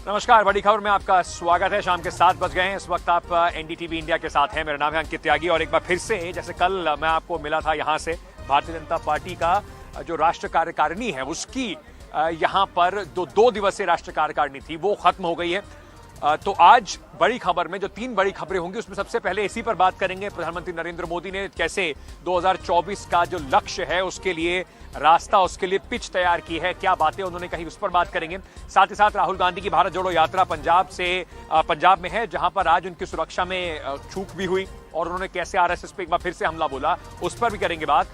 नमस्कार, बड़ी खबर में आपका स्वागत है। शाम के 7 बज गए हैं। इस वक्त आप एनडीटीवी इंडिया के साथ हैं। मेरा नाम है अंकित त्यागी और एक बार फिर से जैसे कल मैं आपको मिला था यहाँ से, भारतीय जनता पार्टी का जो राष्ट्रीय कार्यकारिणी है उसकी यहाँ पर दो दिवसीय राष्ट्रीय कार्यकारिणी थी, वो खत्म हो गई है। तो आज बड़ी खबर में जो 3 बड़ी खबरें होंगी उसमें सबसे पहले इसी पर बात करेंगे। प्रधानमंत्री नरेंद्र मोदी ने कैसे 2024 का जो लक्ष्य है उसके लिए रास्ता, उसके लिए पिच तैयार की है, क्या बातें उन्होंने कही उस पर बात करेंगे। साथ ही साथ राहुल गांधी की भारत जोड़ो यात्रा पंजाब में है, जहां पर आज उनकी सुरक्षा में चूक भी हुई और उन्होंने कैसे आरएसएस पे एक बार फिर से हमला बोला, उस पर भी करेंगे बात।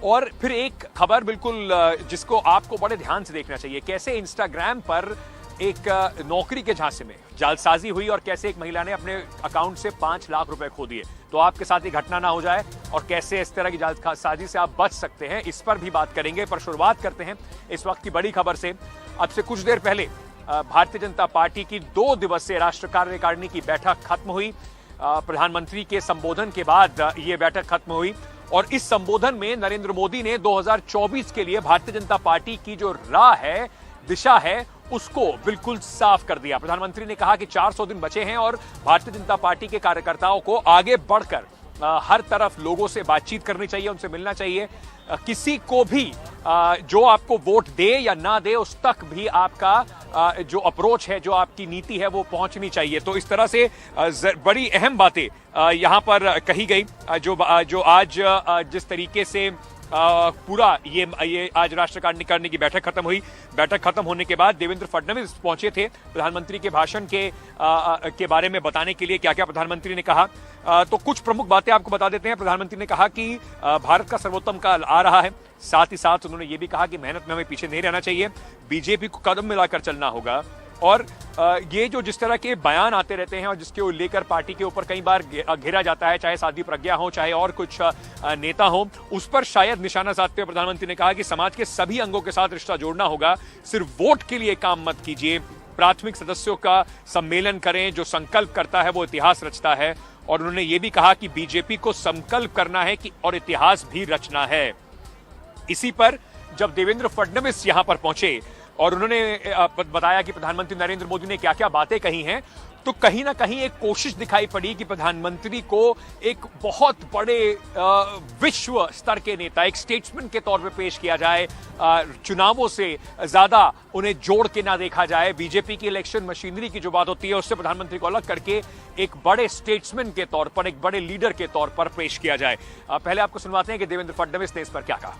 और फिर एक खबर बिल्कुल जिसको आपको बड़े ध्यान से देखना चाहिए, कैसे इंस्टाग्राम पर एक नौकरी के झांसे में जालसाजी हुई और कैसे एक महिला ने अपने अकाउंट से 5 लाख रुपए खो दिए। तो आपके साथ ये घटना ना हो जाए और कैसे इस तरह की जालसाजी से आप बच सकते हैं, इस पर भी बात करेंगे। पर शुरुआत करते हैं इस वक्त की बड़ी खबर से। अब से कुछ देर पहले भारतीय जनता पार्टी की 2 दिवसीय राष्ट्रीय कार्यकारिणी की बैठक खत्म हुई। प्रधानमंत्री के संबोधन के बाद ये बैठक खत्म हुई और इस संबोधन में नरेंद्र मोदी ने 2024 के लिए भारतीय जनता पार्टी की जो राह है, दिशा है, उसको बिल्कुल साफ कर दिया। प्रधानमंत्री ने कहा कि 400 दिन बचे हैं और भारतीय जनता पार्टी के कार्यकर्ताओं को आगे बढ़कर हर तरफ लोगों से बातचीत करनी चाहिए, उनसे मिलना चाहिए। किसी को भी जो आपको वोट दे या ना दे उस तक भी आपका जो अप्रोच है, जो आपकी नीति है, वो पहुंचनी चाहिए। तो इस तरह से बड़ी अहम बातें यहां पर कही गई। जो आज जिस तरीके से पूरा ये आज राष्ट्रीय कार्यकारिणी की बैठक खत्म हुई। बैठक खत्म होने के बाद देवेंद्र फडणवीस पहुंचे थे प्रधानमंत्री के भाषण के बारे में बताने के लिए, क्या क्या प्रधानमंत्री ने कहा। तो कुछ प्रमुख बातें आपको बता देते हैं। प्रधानमंत्री ने कहा कि भारत का सर्वोत्तम काल आ रहा है। साथ ही साथ उन्होंने ये भी कहा कि मेहनत में हमें पीछे नहीं रहना चाहिए, बीजेपी को कदम मिलाकर चलना होगा। और ये जो जिस तरह के बयान आते रहते हैं और जिसके लेकर पार्टी के ऊपर कई बार घेरा जाता है, चाहे साध्वी प्रज्ञा हो, चाहे और कुछ नेता हो, उस पर शायद निशाना साधते हुए प्रधानमंत्री ने कहा कि समाज के सभी अंगों के साथ रिश्ता जोड़ना होगा, सिर्फ वोट के लिए काम मत कीजिए। प्राथमिक सदस्यों का सम्मेलन करें, जो संकल्प करता है वो इतिहास रचता है। और उन्होंने ये भी कहा कि बीजेपी को संकल्प करना है कि और इतिहास भी रचना है। इसी पर जब देवेंद्र फडणवीस यहां पर पहुंचे और उन्होंने बताया कि प्रधानमंत्री नरेंद्र मोदी ने क्या क्या बातें कही हैं, तो कहीं ना कहीं एक कोशिश दिखाई पड़ी कि प्रधानमंत्री को एक बहुत बड़े विश्व स्तर के नेता, एक स्टेट्समैन के तौर पे पेश किया जाए। चुनावों से ज्यादा उन्हें जोड़ के ना देखा जाए। बीजेपी की इलेक्शन मशीनरी की जो बात होती है उससे प्रधानमंत्री को अलग करके एक बड़े स्टेट्समैन के तौर पर, एक बड़े लीडर के तौर पर पेश किया जाए। पहले आपको सुनवाते हैं कि देवेंद्र फडणवीस ने इस पर क्या कहा।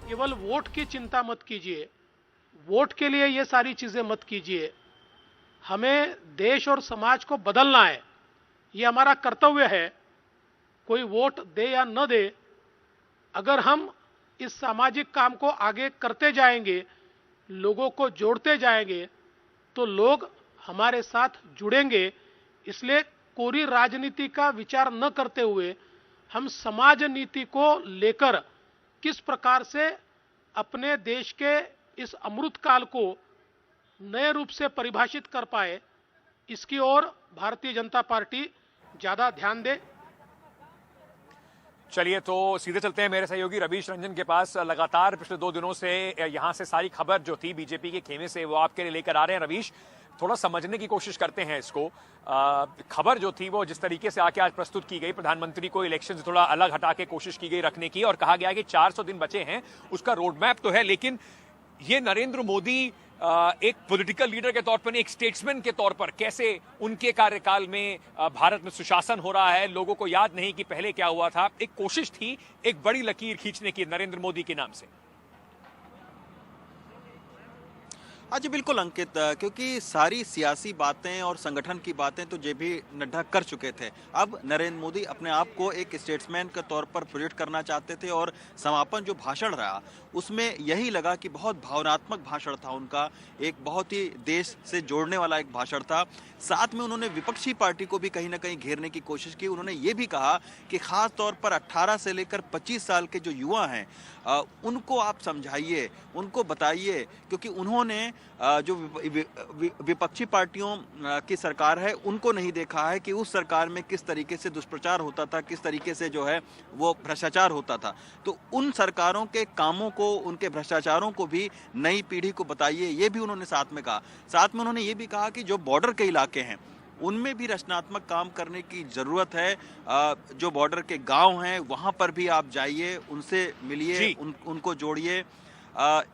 केवल वोट की चिंता मत कीजिए, वोट के लिए ये सारी चीजें मत कीजिए। हमें देश और समाज को बदलना है, ये हमारा कर्तव्य है। कोई वोट दे या न दे, अगर हम इस सामाजिक काम को आगे करते जाएंगे, लोगों को जोड़ते जाएंगे, तो लोग हमारे साथ जुड़ेंगे। इसलिए कोरी राजनीति का विचार न करते हुए हम समाज नीति को लेकर किस प्रकार से अपने देश के इस अमृत काल को नए रूप से परिभाषित कर पाए, इसकी ओर भारतीय जनता पार्टी ज्यादा ध्यान दे। चलिए, तो सीधे चलते हैं मेरे सहयोगी रवीश रंजन के पास। लगातार पिछले 2 दिनों से यहां से सारी खबर जो थी बीजेपी के खेमे से, वो आपके लिए लेकर आ रहे हैं। रवीश, थोड़ा समझने की कोशिश करते हैं इसको। खबर जो थी वो जिस तरीके से आके आज प्रस्तुत की गई, प्रधानमंत्री को इलेक्शन से थोड़ा अलग हटा के कोशिश की गई रखने की और कहा गया कि 400 दिन बचे हैं, उसका रोड मैप तो है, लेकिन ये नरेंद्र मोदी एक पॉलिटिकल लीडर के तौर पर, एक स्टेट्समैन के तौर पर, कैसे उनके कार्यकाल में भारत में सुशासन हो रहा है, लोगों को याद नहीं कि पहले क्या हुआ था। एक कोशिश थी एक बड़ी लकीर खींचने की नरेंद्र मोदी के नाम से। हाँ जी, बिल्कुल अंकित, क्योंकि सारी सियासी बातें और संगठन की बातें तो जेपी नड्डा कर चुके थे। अब नरेंद्र मोदी अपने आप को एक स्टेट्समैन के तौर पर प्रोजेक्ट करना चाहते थे और समापन जो भाषण रहा उसमें यही लगा कि बहुत भावनात्मक भाषण था उनका, एक बहुत ही देश से जोड़ने वाला एक भाषण था। साथ में उन्होंने विपक्षी पार्टी को भी कहीं ना कहीं घेरने की कोशिश की। उन्होंने ये भी कहा कि खास तौर पर 18 से लेकर 25 साल के जो युवा हैं उनको आप समझाइए, उनको बताइए, क्योंकि उन्होंने जो विपक्षी पार्टियों की सरकार है उनको नहीं देखा है कि उस सरकार में किस तरीके से दुष्प्रचार होता था, किस तरीके से जो है वो भ्रष्टाचार होता था। तो उन सरकारों के कामों को, उनके भ्रष्टाचारों को भी नई पीढ़ी को बताइए, ये भी उन्होंने साथ में कहा। साथ में उन्होंने ये भी कहा कि जो बॉर्डर के इलाके हैं उनमें भी रचनात्मक काम करने की जरूरत है। जो बॉर्डर के गांव हैं वहां पर भी आप जाइए, उनसे मिलिए, उनको जोड़िए।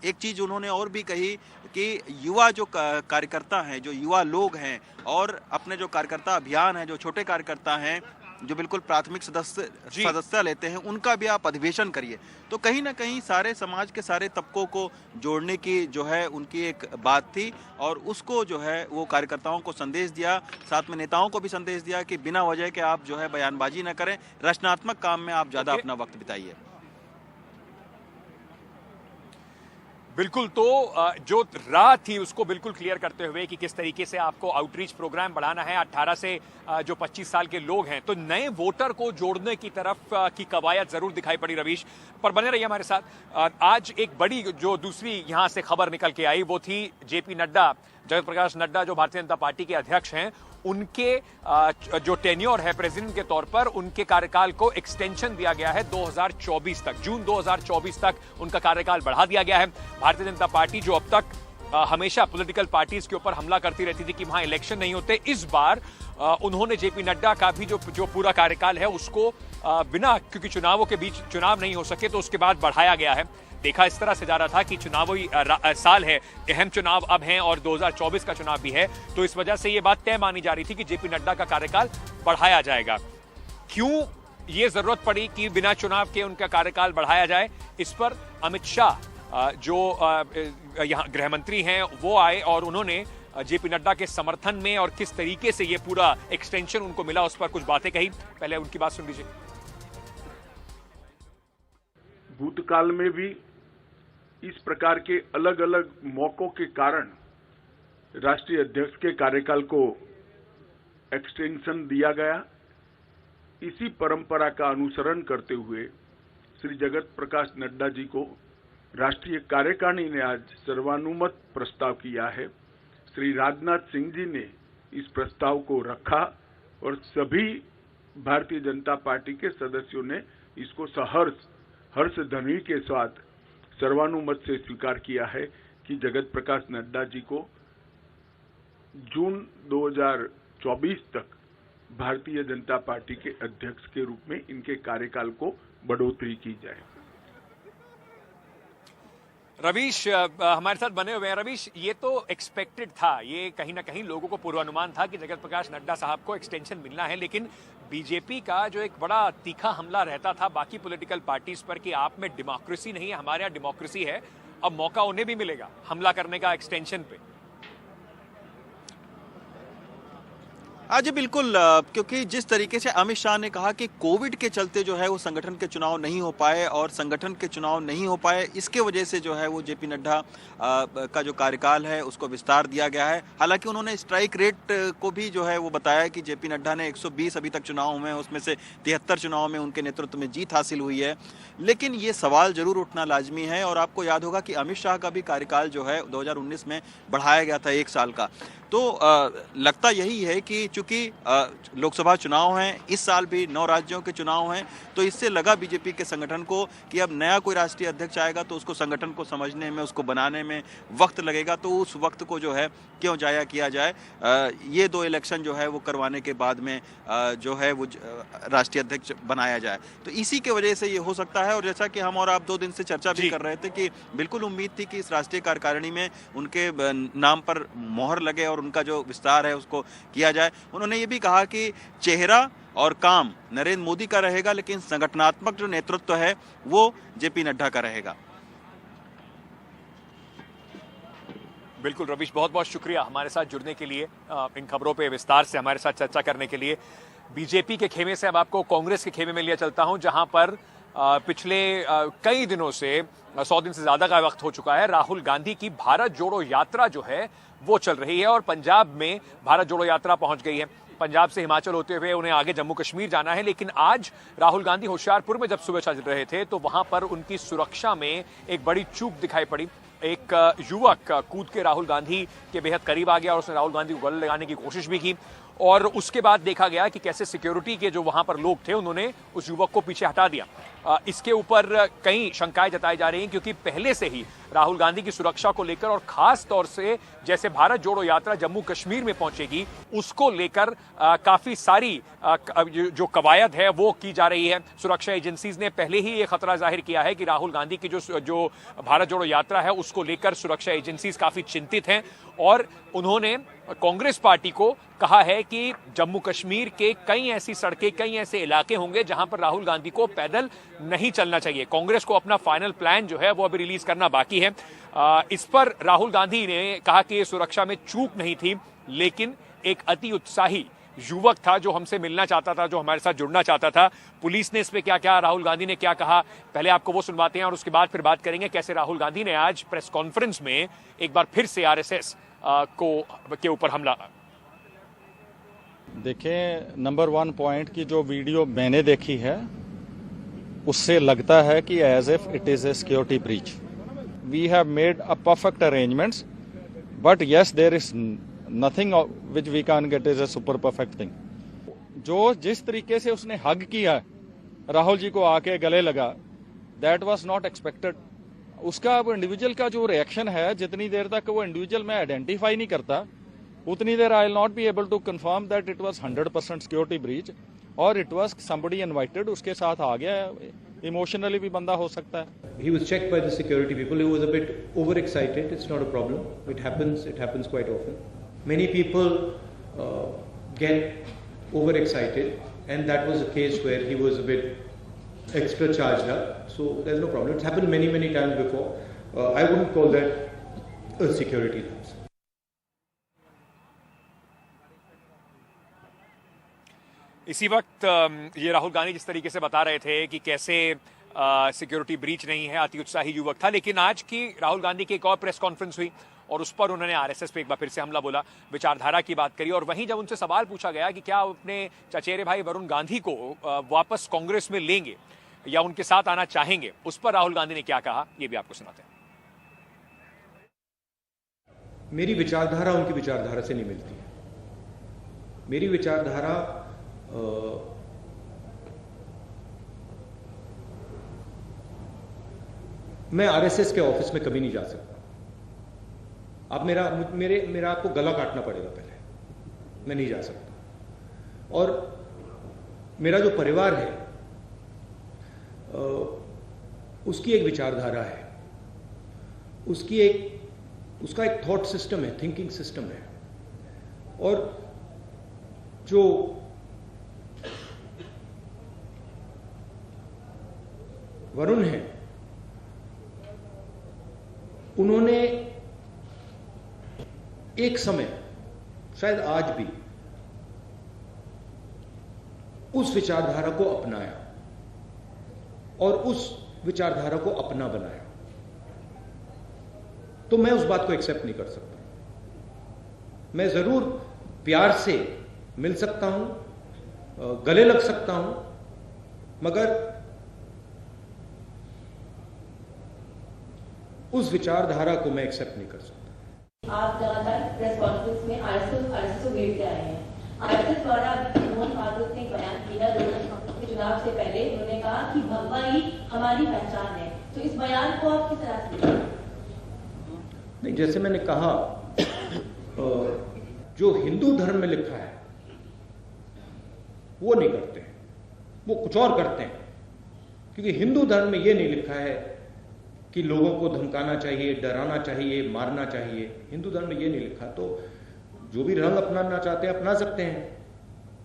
एक चीज उन्होंने और भी कही कि युवा जो कार्यकर्ता हैं, जो युवा लोग हैं और अपने जो कार्यकर्ता अभियान है, जो छोटे कार्यकर्ता हैं, जो बिल्कुल प्राथमिक सदस्य लेते हैं, उनका भी आप अधिवेशन करिए। तो कहीं ना कहीं सारे समाज के सारे तबकों को जोड़ने की जो है उनकी एक बात थी और उसको जो है वो कार्यकर्ताओं को संदेश दिया, साथ में नेताओं को भी संदेश दिया कि बिना वजह के आप जो है बयानबाजी न करें, रचनात्मक काम में आप ज्यादा अपना वक्त बिताइए। बिल्कुल, तो जो राह थी उसको बिल्कुल क्लियर करते हुए कि किस तरीके से आपको आउटरीच प्रोग्राम बढ़ाना है। 18 से जो 25 साल के लोग हैं, तो नए वोटर को जोड़ने की तरफ की कवायद जरूर दिखाई पड़ी रवीश। पर बने रहिए हमारे साथ। आज एक बड़ी जो दूसरी यहां से खबर निकल के आई वो थी जेपी नड्डा, जगत प्रकाश नड्डा जो भारतीय जनता पार्टी के अध्यक्ष हैं, उनके जो टेन्योर है प्रेसिडेंट के तौर पर, उनके कार्यकाल को एक्सटेंशन दिया गया है 2024 तक। जून 2024 तक उनका कार्यकाल बढ़ा दिया गया है। भारतीय जनता पार्टी जो अब तक हमेशा पॉलिटिकल पार्टीज के ऊपर हमला करती रहती थी कि वहां इलेक्शन नहीं होते, इस बार उन्होंने जेपी नड्डा का भी जो पूरा कार्यकाल है उसको बिना, क्योंकि चुनावों के बीच चुनाव नहीं हो सके तो उसके बाद बढ़ाया गया है। देखा इस तरह से जा रहा था कि चुनावी साल है, अहम चुनाव अब हैं और 2024 का चुनाव भी है, तो इस वजह से यह बात तय मानी जा रही थी कि जेपी नड्डा का कार्यकाल बढ़ाया जाएगा। क्यों ये जरूरत पड़ी कि बिना चुनाव के उनका कार्यकाल बढ़ाया जाए, इस पर अमित शाह जो यहाँ गृह मंत्री हैं वो आए और उन्होंने जेपी नड्डा के समर्थन में और किस तरीके से ये पूरा एक्सटेंशन उनको मिला उस पर कुछ बातें कही। पहले उनकी बात सुन लीजिए। भूतकाल में भी इस प्रकार के अलग अलग मौकों के कारण राष्ट्रीय अध्यक्ष के कार्यकाल को एक्सटेंशन दिया गया। इसी परंपरा का अनुसरण करते हुए श्री जगत प्रकाश नड्डा जी को राष्ट्रीय कार्यकारिणी ने आज सर्वानुमत प्रस्ताव किया है। श्री राजनाथ सिंह जी ने इस प्रस्ताव को रखा और सभी भारतीय जनता पार्टी के सदस्यों ने इसको हर्ष ध्वनि के साथ सर्वानुमत से स्वीकार किया है कि जगत प्रकाश नड्डा जी को जून 2024 तक भारतीय जनता पार्टी के अध्यक्ष के रूप में इनके कार्यकाल को बढ़ोतरी की जाए। रवीश हमारे साथ बने हुए हैं। रवीश, ये तो एक्सपेक्टेड था, ये कहीं ना कहीं लोगों को पूर्वानुमान था कि जगत प्रकाश नड्डा साहब को एक्सटेंशन मिलना है, लेकिन बीजेपी का जो एक बड़ा तीखा हमला रहता था बाकी पॉलिटिकल पार्टीज पर कि आप में डेमोक्रेसी नहीं है, हमारे यहाँ डेमोक्रेसी है, अब मौका उन्हें भी मिलेगा हमला करने का एक्सटेंशन पे। जी बिल्कुल, क्योंकि जिस तरीके से अमित शाह ने कहा कि कोविड के चलते जो है वो संगठन के चुनाव नहीं हो पाए और संगठन के चुनाव नहीं हो पाए, इसके वजह से जो है वो जेपी नड्डा का जो कार्यकाल है उसको विस्तार दिया गया है। हालांकि उन्होंने स्ट्राइक रेट को भी जो है वो बताया कि जेपी नड्डा ने 120 अभी तक चुनाव हुए हैं, उसमें से 73 चुनाव में उनके नेतृत्व में जीत हासिल हुई है। लेकिन ये सवाल जरूर उठना लाजमी है और आपको याद होगा कि अमित शाह का भी कार्यकाल जो है 2019 में बढ़ाया गया था 1 साल का। तो लगता यही है कि चूंकि लोकसभा चुनाव हैं, इस साल भी 9 राज्यों के चुनाव हैं, तो इससे लगा बीजेपी के संगठन को कि अब नया कोई राष्ट्रीय अध्यक्ष आएगा तो उसको संगठन को समझने में, उसको बनाने में वक्त लगेगा, तो उस वक्त को जो है क्यों जाया किया जाए। ये 2 इलेक्शन जो है वो करवाने के बाद में जो है वो राष्ट्रीय अध्यक्ष बनाया जाए, तो इसी के वजह से ये हो सकता है। और जैसा कि हम और आप 2 दिन से चर्चा भी कर रहे थे कि बिल्कुल उम्मीद थी कि इस राष्ट्रीय कार्यकारिणी में उनके नाम पर मोहर लगे और उनका जो विस्तार है उसको किया जाए। उन्होंने ये भी कहा कि चेहरा और काम नरेंद्र मोदी का रहेगा, लेकिन संगठनात्मक जो नेतृत्व है वो जेपी नड्डा का रहेगा। बिल्कुल रवीश, बहुत बहुत शुक्रिया हमारे साथ जुड़ने के लिए, इन खबरों पे विस्तार से हमारे साथ चर्चा करने के लिए। बीजेपी के खेमे से अब आपको कांग्रेस के खेमे में लिया चलता हूं, जहां पर पिछले कई दिनों से 100 दिन से ज्यादा का वक्त हो चुका है, राहुल गांधी की भारत जोड़ो यात्रा जो है वो चल रही है और पंजाब में भारत जोड़ो यात्रा पहुंच गई है। पंजाब से हिमाचल होते हुए उन्हें आगे जम्मू कश्मीर जाना है, लेकिन आज राहुल गांधी होशियारपुर में जब सुबह चल रहे थे तो वहां पर उनकी सुरक्षा में एक बड़ी चूक दिखाई पड़ी। एक युवक कूद के राहुल गांधी के बेहद करीब आ गया और उसने राहुल गांधी को गले लगाने की कोशिश भी की और उसके बाद देखा गया कि कैसे सिक्योरिटी के जो वहां पर लोग थे उन्होंने उस युवक को पीछे हटा दिया। इसके ऊपर कई शंकाएं जताई जा रही हैं क्योंकि पहले से ही राहुल गांधी की सुरक्षा को लेकर और खास तौर से जैसे भारत जोड़ो यात्रा जम्मू कश्मीर में पहुंचेगी उसको लेकर काफी सारी जो कवायद है वो की जा रही है। सुरक्षा एजेंसीज ने पहले ही ये खतरा जाहिर किया है कि राहुल गांधी की जो भारत जोड़ो यात्रा है उसको लेकर सुरक्षा एजेंसीज काफी चिंतित हैं और उन्होंने कांग्रेस पार्टी को कहा है कि जम्मू कश्मीर के कई ऐसी सड़कें कई ऐसे इलाके होंगे जहां पर राहुल गांधी को पैदल नहीं चलना चाहिए। कांग्रेस को अपना फाइनल प्लान जो है वो अभी रिलीज करना बाकी है। इस पर राहुल गांधी ने कहा कि ये सुरक्षा में चूक नहीं थी लेकिन एक अति उत्साही युवक था जो हमसे मिलना चाहता था, जो हमारे साथ जुड़ना चाहता था। पुलिस ने इस पे क्या कहा, राहुल गांधी ने क्या कहा, पहले आपको वो सुनवाते हैं और उसके बाद फिर बात करेंगे कैसे राहुल गांधी ने आज प्रेस कॉन्फ्रेंस में एक बार फिर से आरएसएस के ऊपर हमला। देखें, नंबर 1 पॉइंट की जो वीडियो मैंने देखी है उससे लगता है कि as if it is a security breach. We have made a perfect arrangements but yes there is nothing which we can get is a super perfect thing. जो जिस तरीके से उसने हग किया राहुल जी को आके गले लगा, दैट वाज नॉट एक्सपेक्टेड। उसका अब इंडिविजुअल का जो रिएक्शन है, जितनी देर तक वो इंडिविजुअल में आइडेंटिफाई नहीं करता उतनी देर I will not be able to confirm that it was 100% security breach और इट वाज समबडी इनवाइटेड। उसके साथ आ गया, इमोशनली भी बंदा हो सकता है। He was checked by the security people. He was a bit overexcited. It's not a problem. It happens quite often. Many people get overexcited, and that was a case where he was a bit extra charged up. So there's no problem. It's happened many times before. I wouldn't call that a security lapse. इसी वक्त ये राहुल गांधी जिस तरीके से बता रहे थे कि कैसे सिक्योरिटी ब्रीच नहीं है, अति उत्साही युवक था, लेकिन आज की राहुल गांधी की एक और प्रेस कॉन्फ्रेंस हुई और उस पर उन्होंने आरएसएस पे एक बार फिर से हमला बोला, विचारधारा की बात करी और वहीं जब उनसे सवाल पूछा गया कि क्या अपने चचेरे भाई वरुण गांधी को वापस कांग्रेस में लेंगे या उनके साथ आना चाहेंगे, उस पर राहुल गांधी ने क्या कहा ये भी आपको सुनाते हैं। मेरी विचारधारा उनकी विचारधारा से नहीं मिलती है। मेरी विचारधारा मैं आरएसएस के ऑफिस में कभी नहीं जा सकता। अब मेरा आपको गला काटना पड़ेगा पहले, मैं नहीं जा सकता। और मेरा जो परिवार है उसकी एक विचारधारा है, उसका एक थॉट सिस्टम है, थिंकिंग सिस्टम है। और जो वरुण है उन्होंने एक समय, शायद आज भी, उस विचारधारा को अपनाया और उस विचारधारा को अपना बनाया, तो मैं उस बात को एक्सेप्ट नहीं कर सकता। मैं जरूर प्यार से मिल सकता हूं, गले लग सकता हूं, मगर उस विचारधारा को मैं एक्सेप्ट नहीं कर सकता। आप लगातार प्रेस कॉन्फ्रेंस में आरएसएस को घेरते आए हैं। आरएसएस द्वारा मोहन भागवत ने बयान किया 2019 के चुनाव से पहले, उन्होंने कहा कि भगवा ही हमारी पहचान है। तो इस बयान को आप किस तरह से लेते हैं? नहीं, जैसे मैंने कहा, जो हिंदू धर्म में लिखा है वो नहीं करते हैं, वो कुछ और करते हैं। क्योंकि हिंदू धर्म में ये नहीं लिखा है कि लोगों को धमकाना चाहिए, डराना चाहिए, मारना चाहिए। हिंदू धर्म में ये नहीं लिखा। तो जो भी रंग अपनाना चाहते हैं अपना सकते हैं,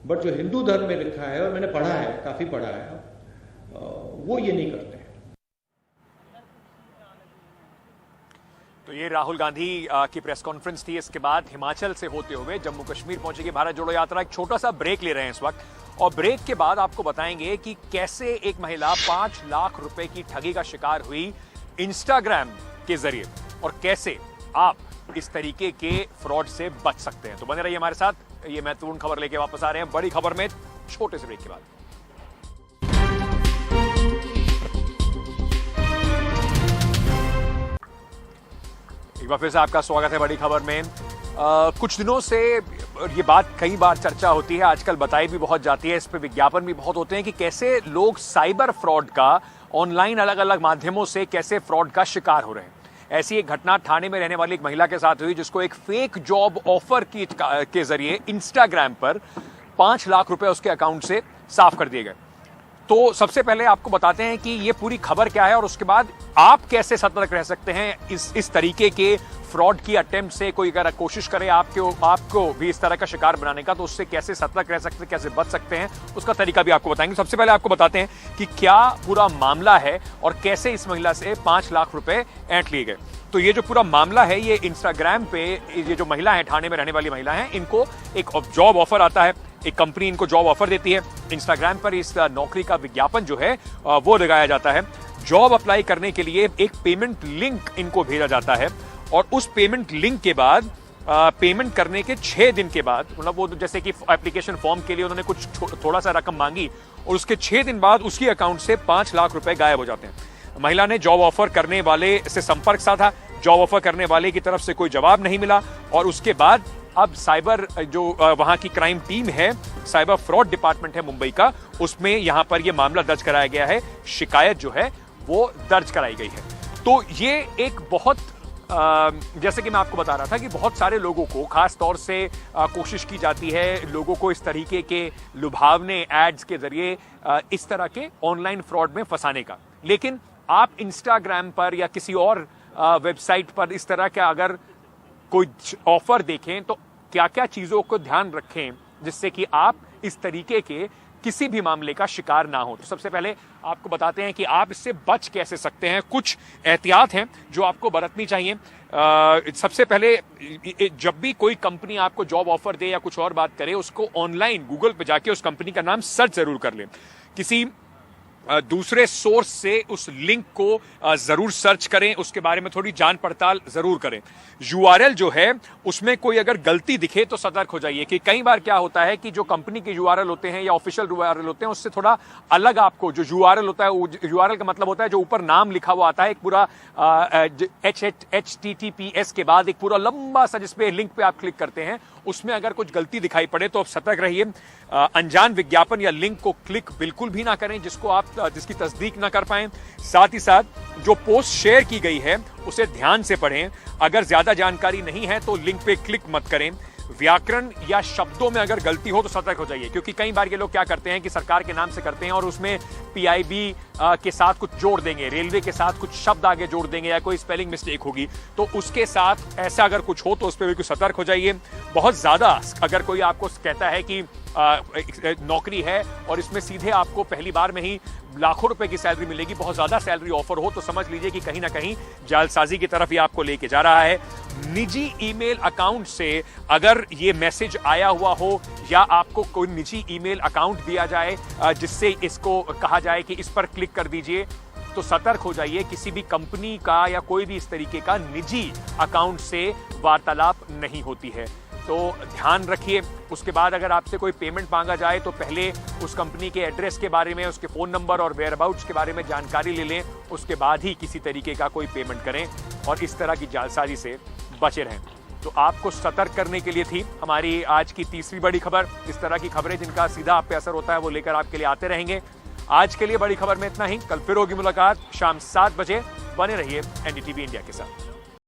बट जो हिंदू धर्म में लिखा है, और मैंने पढ़ा है, काफी पढ़ा है, वो ये नहीं करते हैं। तो ये राहुल गांधी की प्रेस कॉन्फ्रेंस थी। इसके बाद हिमाचल से होते हुए जम्मू कश्मीर पहुंचेगी भारत जोड़ो यात्रा। एक छोटा सा ब्रेक ले रहे हैं इस वक्त और ब्रेक के बाद आपको बताएंगे कि कैसे एक महिला 5 लाख रुपए की ठगी का शिकार हुई इंस्टाग्राम के जरिए और कैसे आप इस तरीके के फ्रॉड से बच सकते हैं। तो बने रहिए हमारे साथ, ये महत्वपूर्ण खबर लेके वापस आ रहे हैं बड़ी खबर में छोटे से ब्रेक के बाद। एक बार फिर से आपका स्वागत है बड़ी खबर में। कुछ दिनों से ये बात कई बार चर्चा होती है, आजकल बताई भी बहुत जाती है, इस पे विज्ञापन भी बहुत होते हैं कि कैसे लोग साइबर फ्रॉड का ऑनलाइन अलग अलग माध्यमों से कैसे फ्रॉड का शिकार हो रहे हैं। ऐसी एक घटना ठाणे में रहने वाली एक महिला के साथ हुई, जिसको एक फेक जॉब ऑफर के जरिए इंस्टाग्राम पर 5 लाख रुपए उसके अकाउंट से साफ कर दिए गए। तो सबसे पहले आपको बताते हैं कि ये पूरी खबर क्या है और उसके बाद आप कैसे सतर्क रह सकते हैं इस तरीके के फ्रॉड की अटेम्प्ट से। कोई अगर कोशिश करे आपको भी इस तरह का शिकार बनाने का, तो उससे कैसे सतर्क रह सकते हैं, कैसे बच सकते हैं, उसका तरीका भी आपको बताएंगे। सबसे पहले आपको बताते हैं कि क्या पूरा मामला है और कैसे इस महिला से 5 लाख रुपए ऐंठ लिए गए। तो ये जो पूरा मामला है, ये इंस्टाग्राम पे ये जो महिला है, ठाणे में रहने वाली महिला है, इनको एक जॉब ऑफर आता है, एक कंपनी इनको जॉब ऑफर देती है। इंस्टाग्राम पर इस नौकरी का विज्ञापन जो है वो लगाया जाता है। जॉब अप्लाई करने के लिए एक पेमेंट लिंक इनको भेजा जाता है और उस पेमेंट लिंक के बाद पेमेंट करने के 6 दिन के बाद, मतलब वो जैसे कि एप्लीकेशन फॉर्म के लिए उन्होंने कुछ थोड़ा सा रकम मांगी और उसके 6 दिन बाद उसकी अकाउंट से 5 लाख रुपए गायब हो जाते हैं। महिला ने जॉब ऑफर करने वाले से संपर्क साधा, जॉब ऑफर करने वाले की तरफ से कोई जवाब नहीं मिला और उसके बाद अब साइबर जो वहां की क्राइम टीम है, साइबर फ्रॉड डिपार्टमेंट है मुंबई का, उसमें यहां पर यह मामला दर्ज कराया गया है, शिकायत जो है वो दर्ज कराई गई है। तो ये एक बहुत जैसे कि मैं आपको बता रहा था कि बहुत सारे लोगों को खास तौर से कोशिश की जाती है लोगों को इस तरीके के लुभावने एड्स के जरिए इस तरह के ऑनलाइन फ्रॉड में फंसाने का। लेकिन आप इंस्टाग्राम पर या किसी और वेबसाइट पर इस तरह का अगर कोई ऑफर देखें तो क्या क्या चीजों को ध्यान रखें जिससे कि आप इस तरीके के किसी भी मामले का शिकार ना हो। तो सबसे पहले आपको बताते हैं कि आप इससे बच कैसे सकते हैं। कुछ एहतियात हैं जो आपको बरतनी चाहिए। सबसे पहले जब भी कोई कंपनी आपको जॉब ऑफर दे या कुछ और बात करे, उसको ऑनलाइन गूगल पे जाके उस कंपनी का नाम सर्च जरूर कर लें। किसी दूसरे सोर्स से उस लिंक को जरूर सर्च करें, उसके बारे में थोड़ी जान पड़ताल जरूर करें। यूआरएल जो है उसमें कोई अगर गलती दिखे तो सतर्क हो जाइए कि कई बार क्या होता है कि जो कंपनी के यूआरएल होते हैं या ऑफिशियल यूआरएल होते हैं उससे थोड़ा अलग आपको जो यूआरएल होता है, यूआरएल का मतलब होता है जो ऊपर नाम लिखा हुआ आता है, एक पूरा HTTPS के बाद एक पूरा लंबा सा जिसपे लिंक पे आप क्लिक करते हैं, उसमें अगर कुछ गलती दिखाई पड़े तो आप सतर्क रहिए। अनजान विज्ञापन या लिंक को क्लिक बिल्कुल भी ना करें जिसकी तस्दीक ना कर पाएं। साथ ही साथ जो पोस्ट शेयर की गई है उसे ध्यान से पढ़ें। अगर ज्यादा जानकारी नहीं है तो लिंक पे क्लिक मत करें। व्याकरण या शब्दों में अगर गलती हो तो सतर्क हो जाइए, क्योंकि कई बार ये लोग क्या करते हैं कि सरकार के नाम से करते हैं और उसमें PIB के साथ कुछ जोड़ देंगे, रेलवे के साथ कुछ शब्द आगे जोड़ देंगे या कोई स्पेलिंग मिस्टेक होगी, तो उसके साथ ऐसा अगर कुछ हो तो उस पर बिल्कुल सतर्क हो जाइए। बहुत ज्यादा अगर कोई आपको कहता है कि नौकरी है और इसमें सीधे आपको पहली बार में ही लाखों रुपए की सैलरी मिलेगी, बहुत ज्यादा सैलरी ऑफर हो, तो समझ लीजिए कि कहीं ना कहीं जालसाजी की तरफ ही आपको लेके जा रहा है। निजी ईमेल अकाउंट से अगर ये मैसेज आया हुआ हो या आपको कोई निजी ईमेल अकाउंट दिया जाए जिससे इसको कहा जाए कि इस पर क्लिक कर दीजिए, तो सतर्क हो जाइए। किसी भी कंपनी का या कोई भी इस तरीके का निजी अकाउंट से वार्तालाप नहीं होती है, तो ध्यान रखिए। उसके बाद अगर आपसे कोई पेमेंट मांगा जाए तो पहले उस कंपनी के एड्रेस के बारे में, उसके फोन नंबर और वेयरअबाउट्स के बारे में जानकारी ले लें, उसके बाद ही किसी तरीके का कोई पेमेंट करें और इस तरह की जालसाजी से बचे रहें। तो आपको सतर्क करने के लिए थी हमारी आज की तीसरी बड़ी खबर। इस तरह की खबरें जिनका सीधा आप पे असर होता है वो लेकर आपके लिए आते रहेंगे। आज के लिए बड़ी खबर में इतना ही। कल फिर होगी मुलाकात शाम 7 बजे। बने रहिए NDTV इंडिया के साथ।